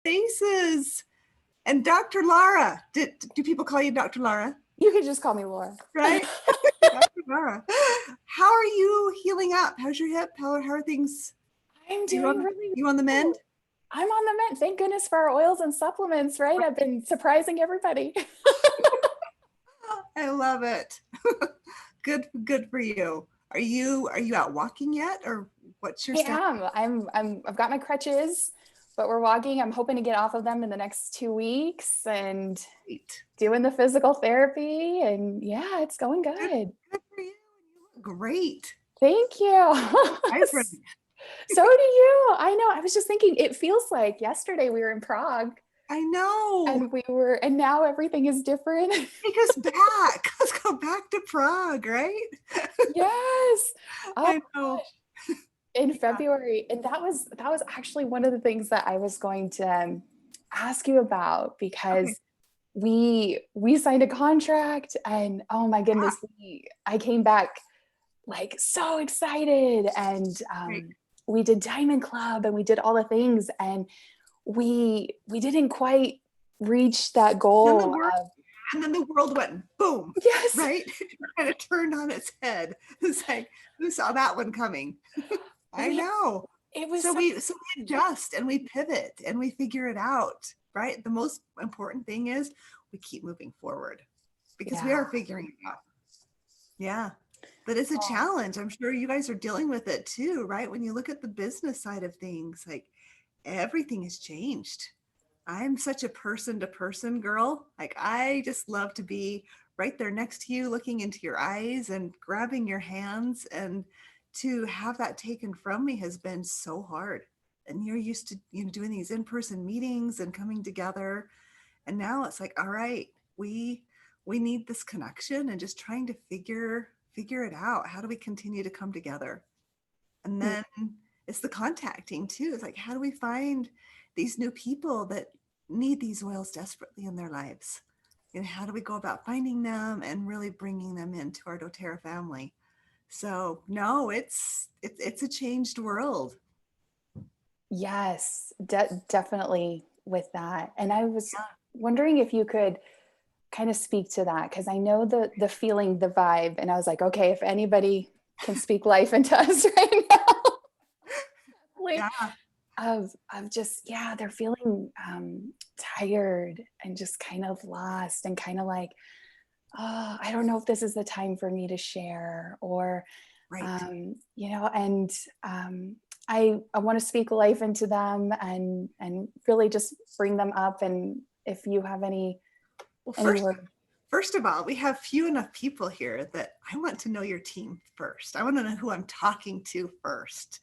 faces. And Dr. Lara, do people call you Dr. Lara? You could just call me Laura. Right? Dr. Lara. How are you healing up? How's your hip? How are things? I'm doing really You on the mend? I'm on the mend. Thank goodness for our oils and supplements, right? I've been surprising everybody. I love it. Good for you. Are you out walking yet, or what's your step? I've got my crutches, but we're walking. I'm hoping to get off of them in the next 2 weeks and doing the physical therapy. And yeah, it's going good. Good for you. You look great. Thank you. Vibrant. So do you. I know. I was just thinking, it feels like yesterday we were in Prague. I know. And now everything is different. Take us back. Let's go back to Prague, right? Yes. I know. In February. And that was actually one of the things that I was going to ask you about, because we signed a contract, and oh my goodness, I came back like so excited, and we did Diamond Club and we did all the things, and we didn't quite reach that goal. And then the world went boom. Yes. Right? It kind of turned on its head. It's like, who saw that one coming? I know. It was so we adjust and we pivot and we figure it out, right? The most important thing is we keep moving forward, because we are figuring it out. Yeah. But it's a challenge. I'm sure you guys are dealing with it too, right? When you look at the business side of things, like everything has changed. I'm such a person-to-person girl. Like, I just love to be right there next to you, looking into your eyes and grabbing your hands. And to have that taken from me has been so hard. And you're used to, doing these in-person meetings and coming together. And now it's like, all right, we need this connection, and just trying to figure it out. How do we continue to come together? And then it's the contacting too. It's like, how do we find these new people that need these oils desperately in their lives? And how do we go about finding them and really bringing them into our doTERRA family? So no, it's a changed world. Yes, definitely with that. And I was wondering if you could kind of speak to that, because I know the feeling, the vibe, and I was like, okay, if anybody can speak life into us right now, of just, they're feeling tired and just kind of lost, and kind of like, oh, I don't know if this is the time for me to share, or and I want to speak life into them and really just bring them up. And if you have any first of all, we have few enough people here that I want to know your team first. I want to know who I'm talking to first,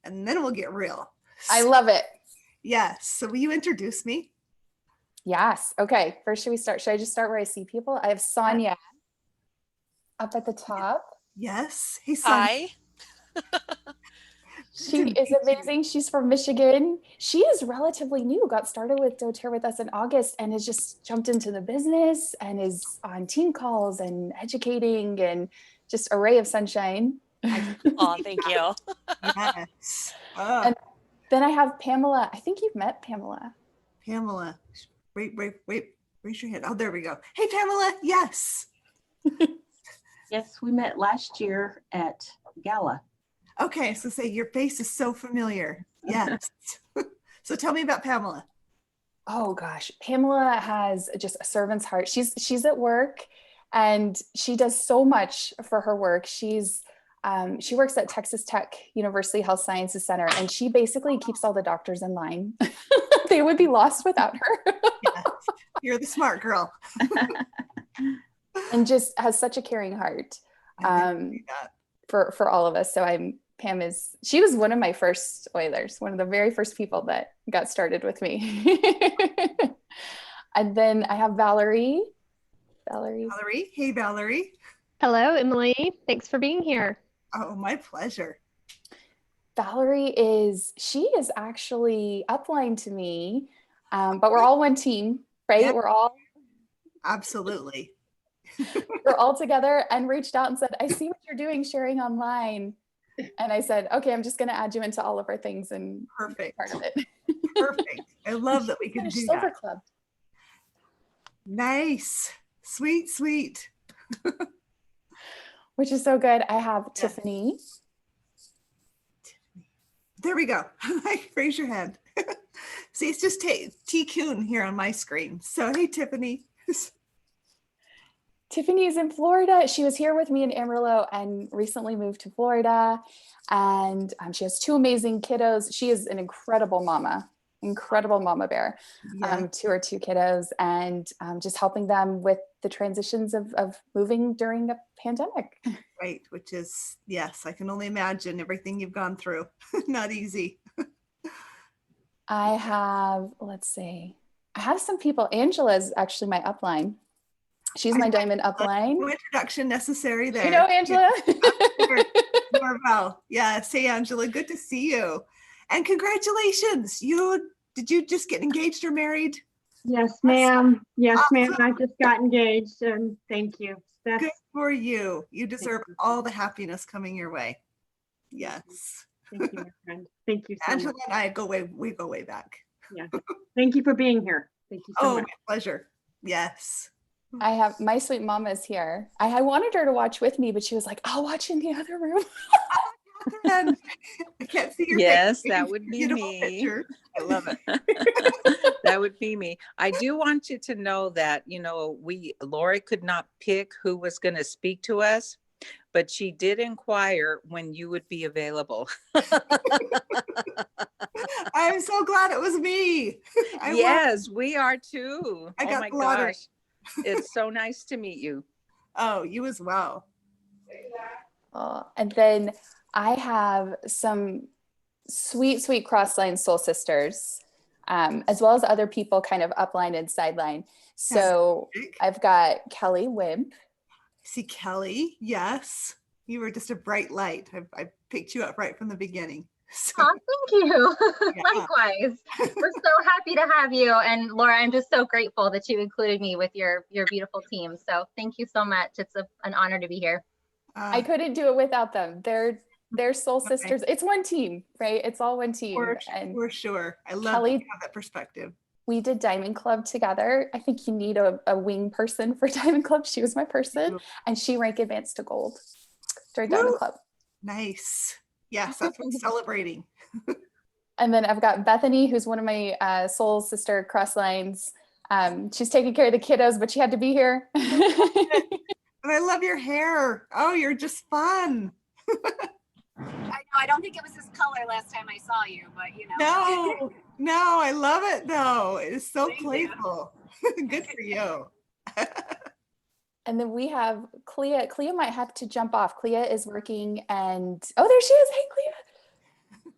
and then we'll get real. I love it. Yes. So will you introduce me? Yes. Okay. First, should I just start where I see people? I have Sonia up at the top. Yes. Hey, Sonia. Hi. She is amazing. She's from Michigan. She is relatively new, got started with doTERRA with us in August, and has just jumped into the business and is on team calls and educating, and just a ray of sunshine. Oh, thank you. Yes. And then I have Pamela. I think you've met Pamela. Pamela. Wait. Raise your hand. Oh, there we go. Hey, Pamela. Yes. Yes, we met last year at Gala. Okay, so say your face is so familiar. Yes. So tell me about Pamela. Oh gosh, Pamela has just a servant's heart. She's at work, and she does so much for her work. She works at Texas Tech University Health Sciences Center, and she basically keeps all the doctors in line. They would be lost without her. Yes. You're the smart girl. And just has such a caring heart for all of us. So she was one of my first oilers, one of the very first people that got started with me. And then I have Valerie. Hey, Valerie. Hello, Emily. Thanks for being here. Oh, my pleasure. Valerie is actually upline to me, but we're all one team, right? Yep. We're all absolutely. We're all together, and reached out and said, I see what you're doing sharing online. And I said, okay, I'm just going to add you into all of our things and Perfect. part of it. Perfect. I love that we can do Silver that. Club. Nice. Sweet, sweet. Which is so good. I have Tiffany. There we go. Raise your hand. See, it's just T. Kuhn here on my screen. So, hey, Tiffany. Tiffany is in Florida. She was here with me in Amarillo and recently moved to Florida. And she has 2 amazing kiddos. She is an incredible mama bear to her 2 kiddos, and just helping them with the transitions of moving during a pandemic. Right, which is, yes, I can only imagine everything you've gone through. Not easy. I have, let's see, I have some people. Angela is actually my upline. She's my diamond upline. No introduction necessary there. You know Angela? Well, yes. Hey, Angela, good to see you. And congratulations. Did you just get engaged or married? Yes, ma'am. Yes, ma'am. Awesome. I just got engaged, and thank you. That's Good for you. You deserve all the happiness coming your way. Yes. Thank you, my friend. Thank you so Angela much. and I go way back. Yeah. Thank you for being here. Thank you so Oh, much. my pleasure. Yes. I have my sweet mama is here. I wanted her to watch with me, but she was like, I'll watch in the other room. Catherine, I can't see your Yes, face. that would be Beautiful me. picture. I love it. That would be me. I do want you to know that, Lori could not pick who was going to speak to us, but she did inquire when you would be available. I'm so glad it was me. Yes, we are too. I Oh got my the lottery. gosh. It's so nice to meet you. Oh, you as well. And then I have some sweet cross-line soul sisters, as well as other people kind of upline and sideline. So I've got Kelly Wimp. See Kelly, yes. You were just a bright light. I picked you up right from the beginning. So, Oh, thank you. Yeah. Likewise. We're so happy to have you. And Laura, I'm just so grateful that you included me with your beautiful team. So thank you so much. It's an honor to be here. I couldn't do it without them. They're soul sisters. It's one team, right? It's all one team. For sure. I love Kelly, that you have that perspective. We did Diamond Club together. I think you need a wing person for Diamond Club. She was my person, and she ranked advanced to gold during Diamond Club. Nice. Yes, that's what I'm celebrating. And then I've got Bethany, who's one of my soul sister cross lines. She's taking care of the kiddos, but she had to be here. And I love your hair. Oh, you're just fun. I know. I don't think it was this color last time I saw you, but you know. No, I love it though. It's so Thank playful. Good for you. And then we have Clea. Clea might have to jump off. Clea is working and, oh, there she is. Hey, Clea.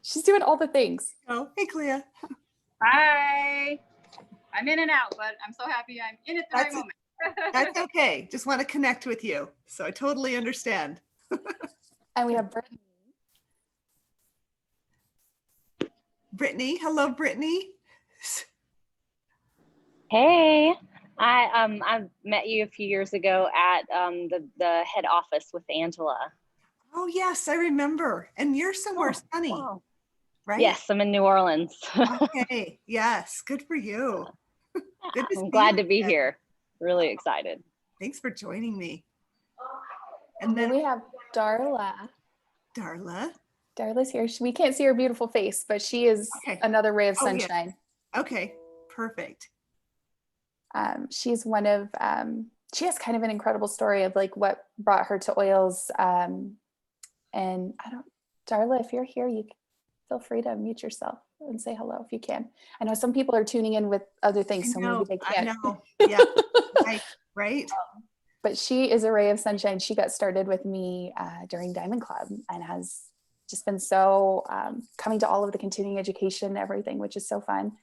She's doing all the things. Oh, hey, Clea. Hi. I'm in and out, but I'm so happy I'm in at the right moment. That's okay. Just want to connect with you. So I totally understand. And we have Brittany. Brittany. Hello, Brittany. Hey, I met you a few years ago at the head office with Angela. Oh yes, I remember. And you're somewhere sunny, wow. Right? Yes, I'm in New Orleans. Okay. Yes. Good for you. Good to I'm see glad you to be again. here. Really excited. Thanks for joining me. And then we have Darla. Darla's here. We can't see her beautiful face, but she is another ray of sunshine. Yeah. Okay. Perfect. She's one of, she has kind of an incredible story of like what brought her to oils. And Darla, if you're here, you feel free to mute yourself and say hello if you can. I know some people are tuning in with other things, so maybe they can't. I know. Yeah. Right. But she is a ray of sunshine. She got started with me during Diamond Club and has just been so coming to all of the continuing education, everything, which is so fun.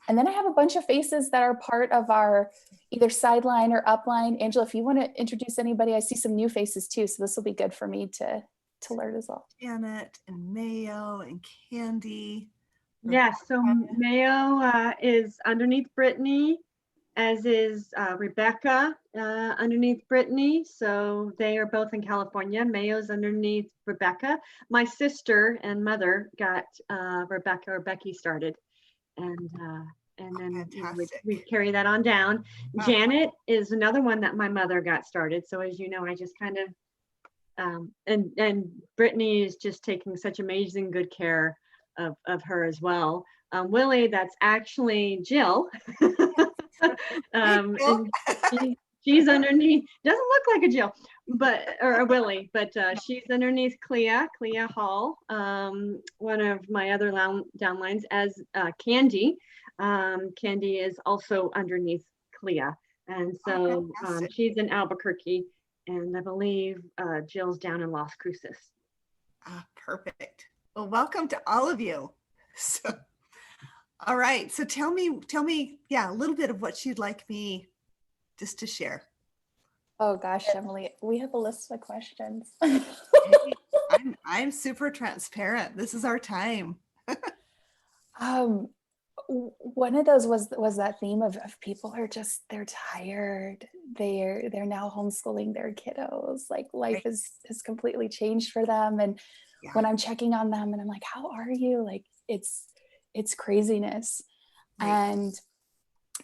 And then I have a bunch of faces that are part of our either sideline or upline. Angela, if you want to introduce anybody, I see some new faces too. So this will be good for me to learn as well. Janet and Mayo and Candy. Yes, so Mayo is underneath Brittany, as is Rebecca underneath Brittany. So they are both in California. Mayo's underneath Rebecca. My sister and mother got Rebecca or Becky started. And then we carry that on down. Wow. Janet is another one that my mother got started. So as you know, I just kind of, and Brittany is just taking such amazing good care of her as well. Willie, that's actually Jill. And she's underneath, doesn't look like a Jill, but, or a Willie, but she's underneath Clea Hall, one of my other downlines, as Candy. Candy is also underneath Clea. And so she's in Albuquerque, and I believe Jill's down in Las Cruces. Perfect. Well, welcome to all of you. So, all right. So tell me, yeah, a little bit of what you'd like me just to share. Oh gosh, Emily, we have a list of questions. I'm super transparent. This is our time. One of those was that theme of people are just, they're tired. They're now homeschooling their kiddos. Like life has completely changed for them. And when I'm checking on them and I'm like, how are you? Like it's craziness. And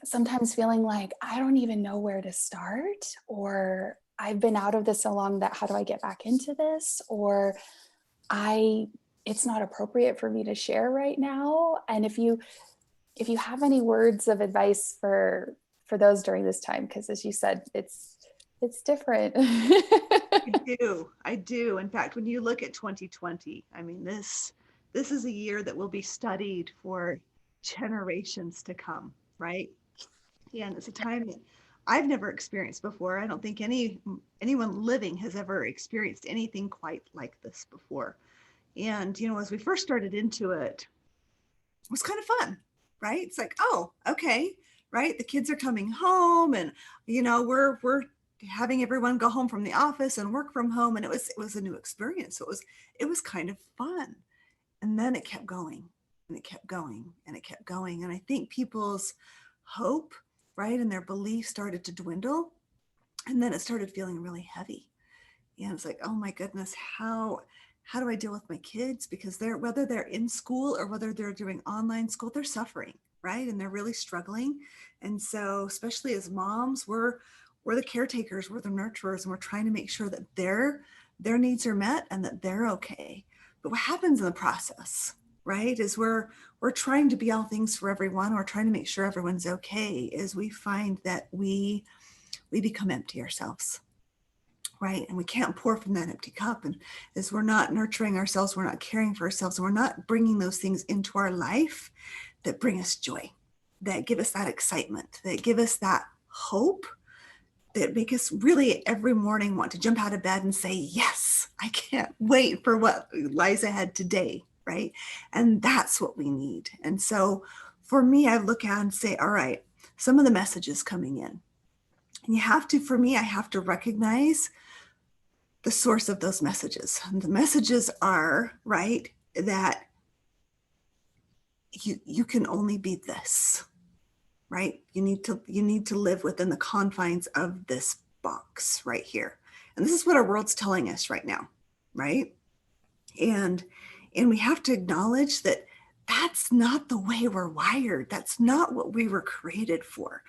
sometimes feeling like, I don't even know where to start, or I've been out of this so long that how do I get back into this? Or it's not appropriate for me to share right now. And if you have any words of advice for those during this time, because as you said, it's different. I do. In fact, when you look at 2020, I mean, this is a year that will be studied for generations to come, right? And it's a time that I've never experienced before. I don't think anyone living has ever experienced anything quite like this before. And, you know, as we first started into it, it was kind of fun, right? It's like, oh, okay, right? The kids are coming home, and, you know, we're having everyone go home from the office and work from home. And it was a new experience. So it was kind of fun. And then it kept going, and it kept going, and it kept going. And I think people's hope, right, and their belief started to dwindle. And then it started feeling really heavy. And it's like, oh my goodness, how do I deal with my kids? Because whether they're in school or whether they're doing online school, they're suffering, right? And they're really struggling. And so, especially as moms, we're the caretakers, we're the nurturers, and we're trying to make sure that their needs are met and that they're okay. But what happens in the process, right, is we're trying to be all things for everyone. We're trying to make sure everyone's okay, is we find that we become empty ourselves. Right. And we can't pour from that empty cup. And as we're not nurturing ourselves, we're not caring for ourselves, and we're not bringing those things into our life that bring us joy, that give us that excitement, that give us that hope, that make us really every morning want to jump out of bed and say, yes, I can't wait for what lies ahead today. Right. And that's what we need. And so for me, I look at and say, all right, some of the messages coming in, and I have to recognize the source of those messages. And the messages are, right, that you can only be this, right? You need to live within the confines of this box right here. And this is what our world's telling us right now, right? And we have to acknowledge that that's not the way we're wired. That's not what we were created for.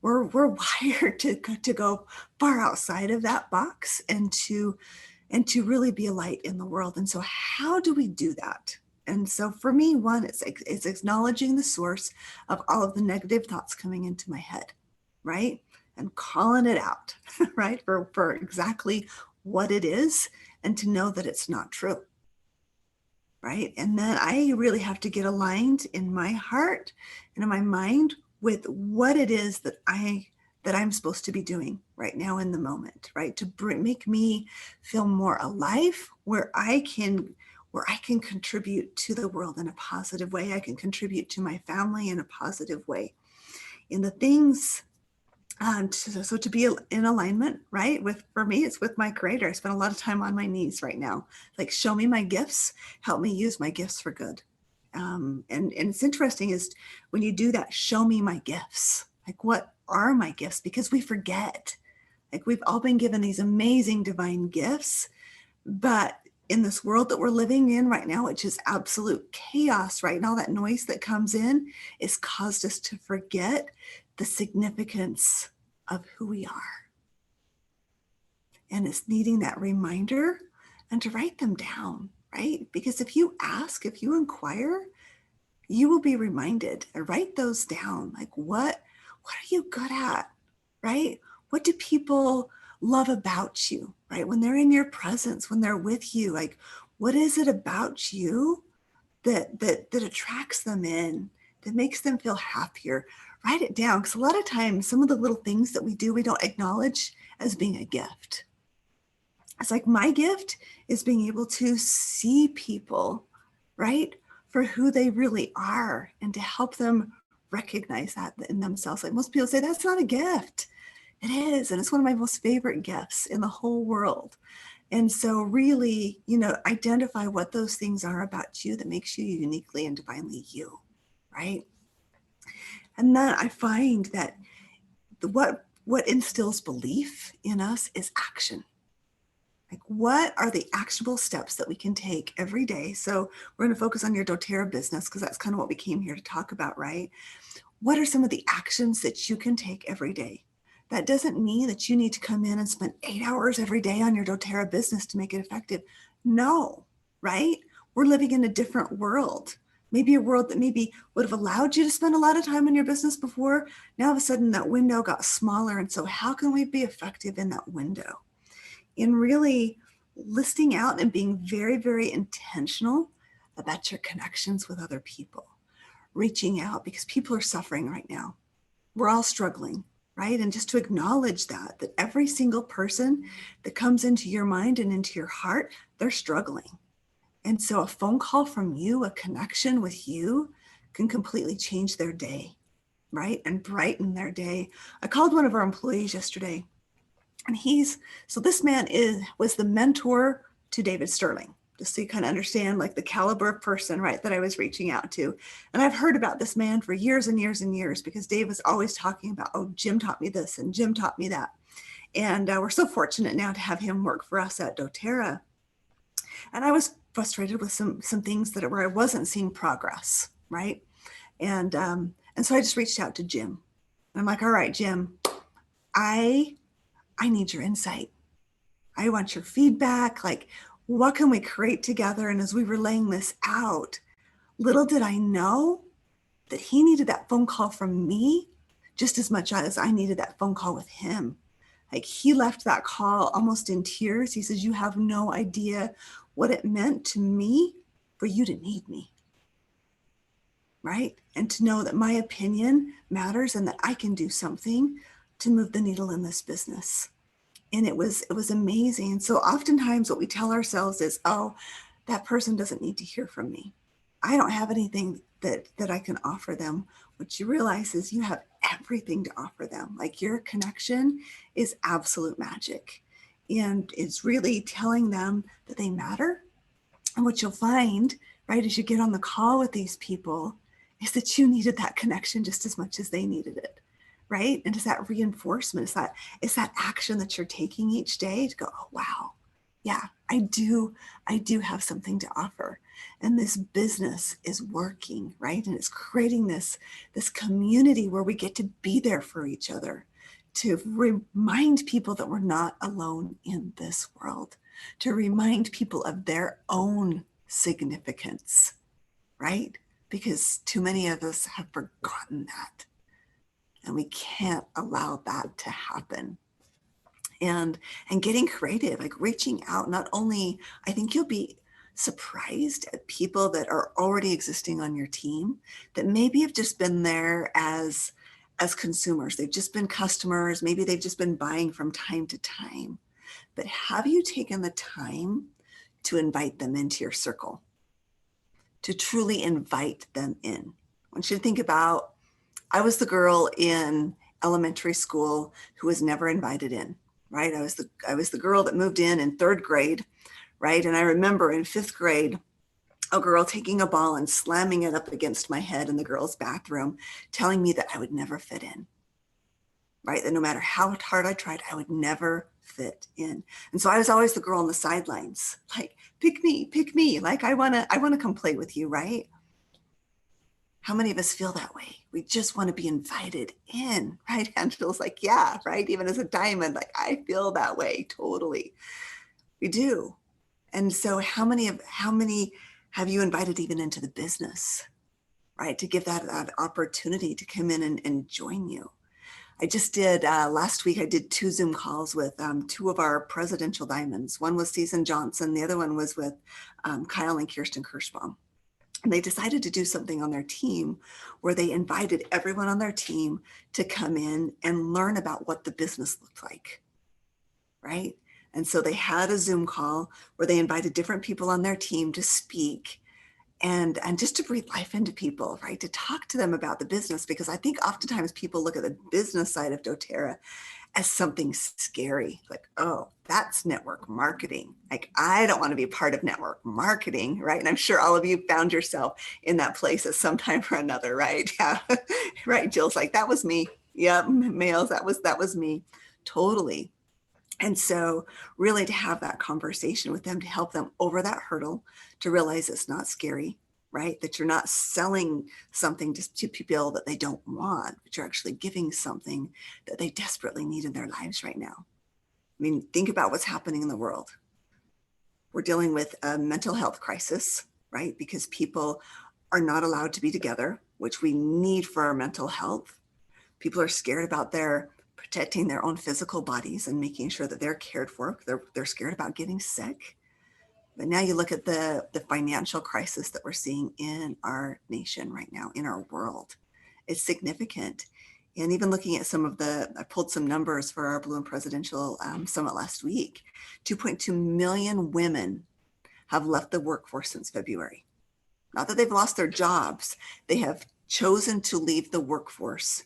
We're wired to go far outside of that box and to really be a light in the world. And so how do we do that? And so for me, one, it's acknowledging the source of all of the negative thoughts coming into my head, right? And calling it out, right? For exactly what it is, and to know that it's not true, right? And then I really have to get aligned in my heart and in my mind with what it is that I'm supposed to be doing right now in the moment, right? To make me feel more alive, where I can contribute to the world in a positive way. I can contribute to my family in a positive way. In the things, so to be in alignment, right? For me, it's with my Creator. I spend a lot of time on my knees right now. Like, show me my gifts, help me use my gifts for good. And it's interesting is when you do that, show me my gifts. Like, what are my gifts? Because we forget. Like, we've all been given these amazing divine gifts, but in this world that we're living in right now, which is absolute chaos, right? And all that noise that comes in has caused us to forget the significance of who we are. And it's needing that reminder and to write them down, right? Because if you ask, if you inquire, you will be reminded. Write those down. Like, what are you good at, right? What do people love about you, right? When they're in your presence, when they're with you, like, what is it about you that attracts them in, that makes them feel happier? Write it down, because a lot of times some of the little things that we do, we don't acknowledge as being a gift. It's like, my gift is being able to see people, right, for who they really are, and to help them recognize that in themselves. Like, most people say, that's not a gift. It is, and it's one of my most favorite gifts in the whole world. And so really, identify what those things are about you that makes you uniquely and divinely you, right? And then I find that what instills belief in us is action. Like, what are the actionable steps that we can take every day? So we're going to focus on your doTERRA business, because that's kind of what we came here to talk about, right? What are some of the actions that you can take every day? That doesn't mean that you need to come in and spend 8 hours every day on your doTERRA business to make it effective. No, right? We're living in a different world. Maybe a world that maybe would have allowed you to spend a lot of time on your business before. Now, all of a sudden, that window got smaller. And so how can we be effective in that window? In really listing out and being very, very intentional about your connections with other people, reaching out, because people are suffering right now. We're all struggling, right? And just to acknowledge that every single person that comes into your mind and into your heart, they're struggling. And so a phone call from you, a connection with you, can completely change their day, right? And brighten their day. I called one of our employees yesterday, and this man was the mentor to David Sterling, just so you kind of understand, like, the caliber of person, right, that I was reaching out to. And I've heard about this man for years and years and years, because Dave was always talking about, oh, Jim taught me this and Jim taught me that. And we're so fortunate now to have him work for us at doTERRA. And I was frustrated with some things where I wasn't seeing progress, right? And so I just reached out to Jim. And I'm like, all right, Jim, I need your insight. I want your feedback. Like, what can we create together? And as we were laying this out, little did I know that he needed that phone call from me just as much as I needed that phone call with him. Like, he left that call almost in tears. He says, you have no idea what it meant to me for you to need me, right? And to know that my opinion matters and that I can do something to move the needle in this business. And it was amazing. And so oftentimes what we tell ourselves is, oh, that person doesn't need to hear from me. I don't have anything that I can offer them. What you realize is you have everything to offer them. Like, your connection is absolute magic. And it's really telling them that they matter. And what you'll find, right, as you get on the call with these people, is that you needed that connection just as much as they needed it. Right? And it's that reinforcement. It's that action that you're taking each day to go, oh, wow, yeah, I do have something to offer. And this business is working, right? And it's creating this community where we get to be there for each other, to remind people that we're not alone in this world, to remind people of their own significance, right? Because too many of us have forgotten that. And we can't allow that to happen. And getting creative, like reaching out, not only, I think you'll be surprised at people that are already existing on your team that maybe have just been there as consumers. They've just been customers. Maybe they've just been buying from time to time. But have you taken the time to invite them into your circle, to truly invite them in? I want you to think about, I was the girl in elementary school who was never invited in, right? I was the girl that moved in 3rd grade, right? And I remember in 5th grade, a girl taking a ball and slamming it up against my head in the girls' bathroom, telling me that I would never fit in. right? That no matter how hard I tried, I would never fit in. And so I was always the girl on the sidelines, like, pick me. Like, I wanna come play with you, right? How many of us feel that way? We just want to be invited in, right? Angela's like, yeah, right? Even as a diamond, like, I feel that way, totally. We do. And so how many have you invited even into the business, right? To give that opportunity to come in and join you. I just did, last week, I did 2 Zoom calls with 2 of our presidential diamonds. One was Susan Johnson. The other one was with Kyle and Kirsten Kirschbaum. And they decided to do something on their team where they invited everyone on their team to come in and learn about what the business looked like, right? And so they had a Zoom call where they invited different people on their team to speak and just to breathe life into people, right? To talk to them about the business, because I think oftentimes people look at the business side of doTERRA as something scary, like, oh, that's network marketing. Like, I don't want to be part of network marketing, right? And I'm sure all of you found yourself in that place at some time or another, right? Yeah, right. Jill's like, that was me. Yeah, males, that was me, totally. And so really to have that conversation with them to help them over that hurdle, to realize it's not scary, right? That you're not selling something just to people that they don't want, but you're actually giving something that they desperately need in their lives right now. I mean, think about what's happening in the world. We're dealing with a mental health crisis, right? Because people are not allowed to be together, which we need for our mental health. People are scared about protecting their own physical bodies and making sure that they're cared for. They're scared about getting sick. But now you look at the financial crisis that we're seeing in our nation right now, in our world. It's significant. And even looking at I pulled some numbers for our Bloom Presidential Summit last week. 2.2 million women have left the workforce since February. Not that they've lost their jobs. They have chosen to leave the workforce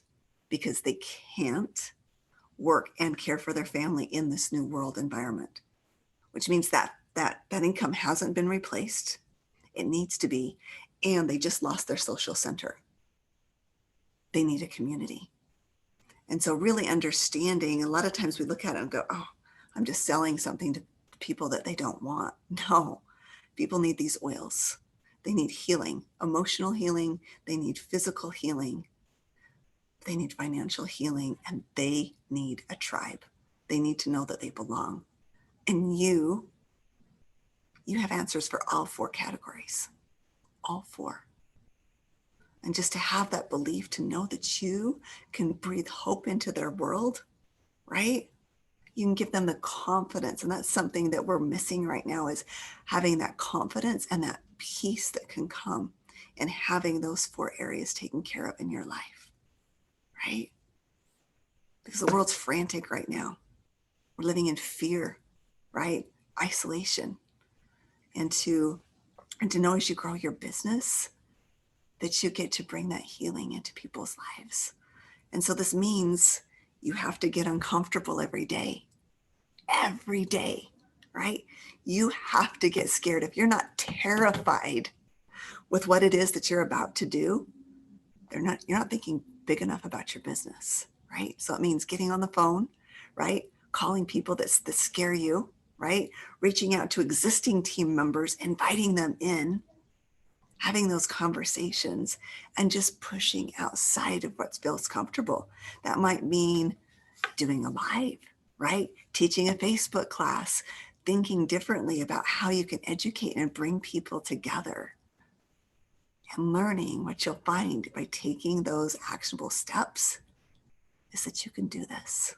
because they can't work and care for their family in this new world environment, which means that income hasn't been replaced. It needs to be, and they just lost their social center. They need a community. And so really understanding, a lot of times we look at it and go, oh, I'm just selling something to people that they don't want. No, people need these oils. They need healing, emotional healing. They need physical healing. They need financial healing, and they need a tribe. They need to know that they belong. And you have answers for all 4 categories, all 4. And just to have that belief, to know that you can breathe hope into their world, right? You can give them the confidence. And that's something that we're missing right now, is having that confidence and that peace that can come and having those 4 areas taken care of in your life, right? Because the world's frantic right now. We're living in fear, right? Isolation. And to know as you grow your business that you get to bring that healing into people's lives. And so this means you have to get uncomfortable every day, right? You have to get scared. If you're not terrified with what it is that you're about to do, you're not thinking big enough about your business, right? So it means getting on the phone, right? Calling people that scare you, right? Reaching out to existing team members, inviting them in, having those conversations, and just pushing outside of what feels comfortable. That might mean doing a live, right? Teaching a Facebook class, thinking differently about how you can educate and bring people together. And learning, what you'll find by taking those actionable steps is that you can do this.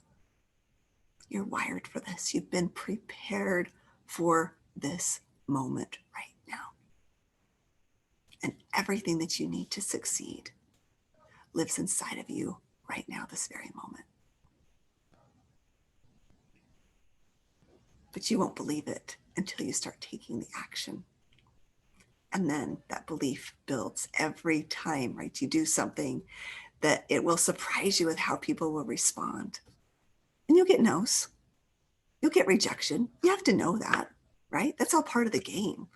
You're wired for this. You've been prepared for this moment right now. And everything that you need to succeed lives inside of you right now, this very moment. But you won't believe it until you start taking the action. And then that belief builds every time, right? You do something that it will surprise you with how people will respond. And you'll get no's. You'll get rejection. You have to know that, right? That's all part of the game.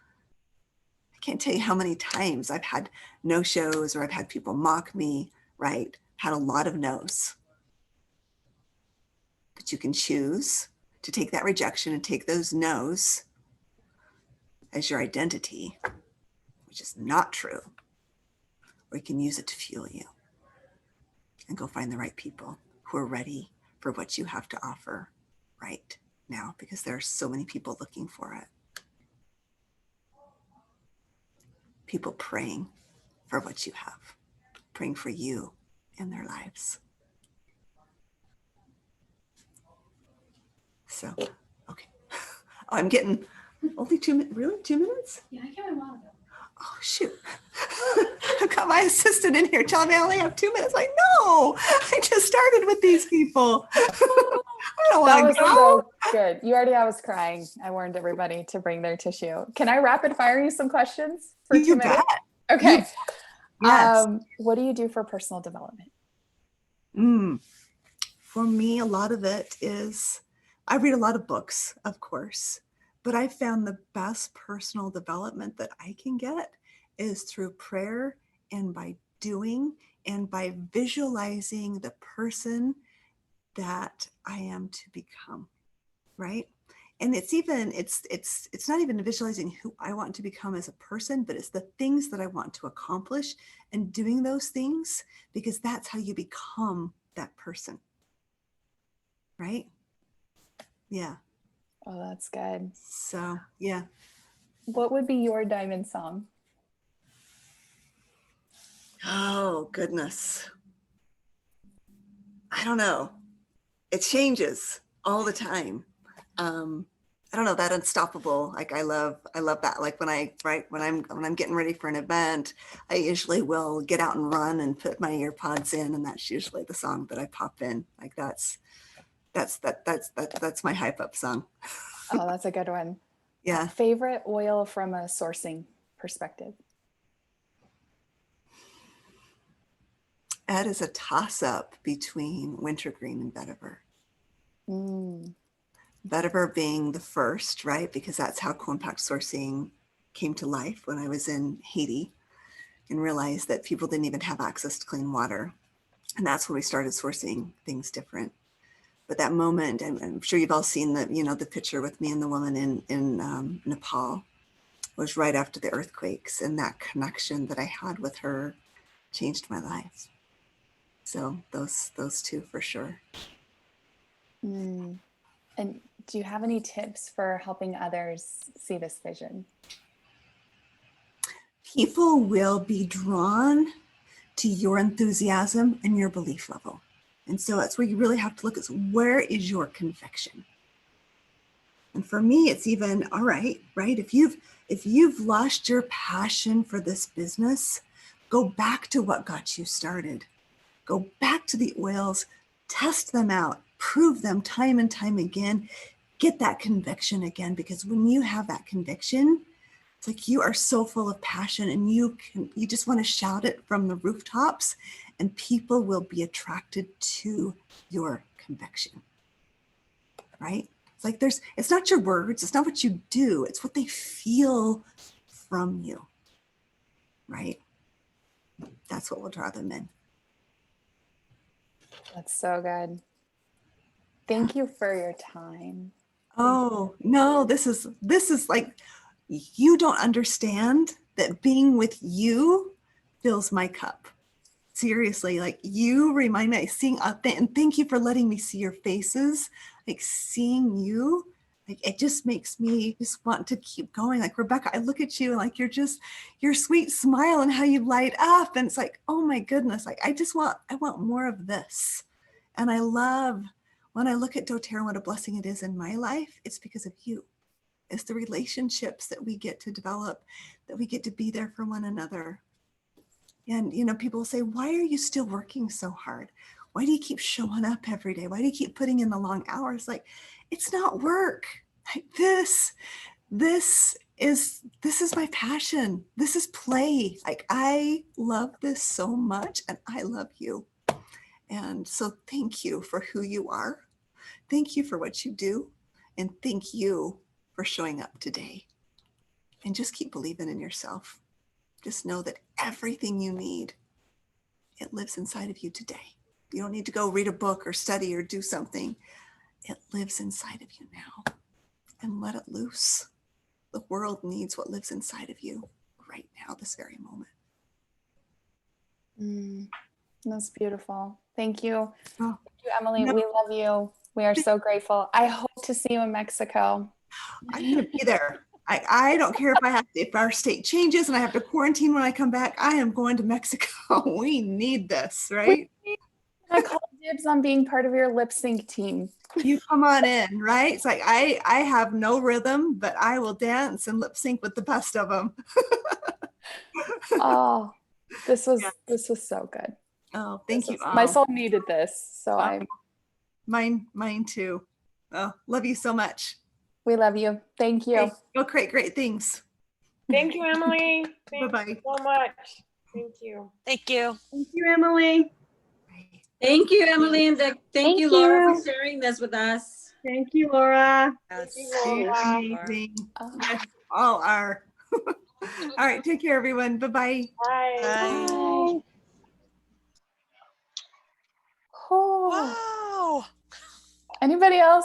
I can't tell you how many times I've had no-shows or I've had people mock me, right? Had a lot of no's. But you can choose to take that rejection and take those no's as your identity, which is not true, or you can use it to fuel you and go find the right people who are ready for what you have to offer right now, because there are so many people looking for it. People praying for what you have, praying for you in their lives. So, okay. Oh, I'm getting only 2 minutes. Really? 2 minutes? Yeah, I came in a while ago. Oh, shoot. I've got my assistant in here telling me I only have 2 minutes. Like, no, I just started with these people. I don't want to go. So good. You already, I was crying. I warned everybody to bring their tissue. Can I rapid fire you some questions for 2 minutes? Bet. Okay. Yes. What do you do for personal development? For me, a lot of it is, I read a lot of books, of course, but I found the best personal development that I can get is through prayer and by doing and by visualizing the person that I am to become, right? And it's not even visualizing who I want to become as a person, but it's the things that I want to accomplish and doing those things, because that's how you become that person, right? Yeah. Oh, that's good. So, yeah. What would be your diamond song? Oh, goodness. I don't know. It changes all the time. I don't know, that unstoppable. Like I love that. Like when I'm getting ready for an event, I usually will get out and run and put my ear pods in, and that's usually the song that I pop in. Like that's my hype up song. Oh, that's a good one. Yeah. Favorite oil from a sourcing perspective? That is a toss up between wintergreen and vetiver. Vetiver being the first, right? Because that's how co-impact sourcing came to life when I was in Haiti and realized that people didn't even have access to clean water. And that's when we started sourcing things different. But that moment, I'm sure you've all seen the picture with me and the woman in Nepal, was right after the earthquakes, and that connection that I had with her changed my life. So those two for sure. And do you have any tips for helping others see this vision? People will be drawn to your enthusiasm and your belief level. And so that's where you really have to look at, where is your conviction? And for me, it's even, all right, if you've lost your passion for this business, go back to what got you started. Go back to the oils, test them out, prove them time and time again, get that conviction again, because when you have that conviction, it's like you are so full of passion and you just want to shout it from the rooftops, and people will be attracted to your conviction, right? It's like it's not your words, it's not what you do, it's what they feel from you, right? That's what will draw them in. That's so good. Thank you for your time. Oh, no, this is like, you don't understand that being with you fills my cup. Seriously, like you remind me, and thank you for letting me see your faces. Like seeing you, like it just makes me just want to keep going. Like Rebecca, I look at you and like your sweet smile and how you light up, and it's like, oh my goodness, like I want more of this. And I love when I look at doTERRA, what a blessing it is in my life. It's because of you. It's the relationships that we get to develop, that we get to be there for one another. And, people say, why are you still working so hard? Why do you keep showing up every day? Why do you keep putting in the long hours? Like, it's not work. Like this is my passion. This is play. Like, I love this so much, and I love you. And so thank you for who you are. Thank you for what you do. And thank you for showing up today. And just keep believing in yourself. Just know that everything you need, it lives inside of you today. You don't need to go read a book or study or do something. it lives inside of you now, and let it loose. The world needs what lives inside of you right now, this very moment. That's beautiful. Thank you. Oh, Thank you, Emily. no. We love you. We are so grateful. I hope to see you in Mexico. I'm going to be there. I don't care if our state changes and I have to quarantine when I come back. I am going to Mexico. We need this, right? I call dibs on being part of your lip sync team. You come on in, right? It's like I have no rhythm, but I will dance and lip sync with the best of them. Oh, this was so good. Oh, thank you. My soul needed this, so mine too. Oh, love you so much. We love you. Thank you. Go create great things. Thank you, Emily. Thank Bye-bye. you so much. Thank you. Thank you. Thank you, Emily. Thank you, Emily, and thank you, Laura, for sharing this with us. Thank you, Laura. Thank you, Laura. Amazing. Yes, all are. All right, take care, everyone. Bye-bye. Bye. Bye. Oh. Wow. Anybody else?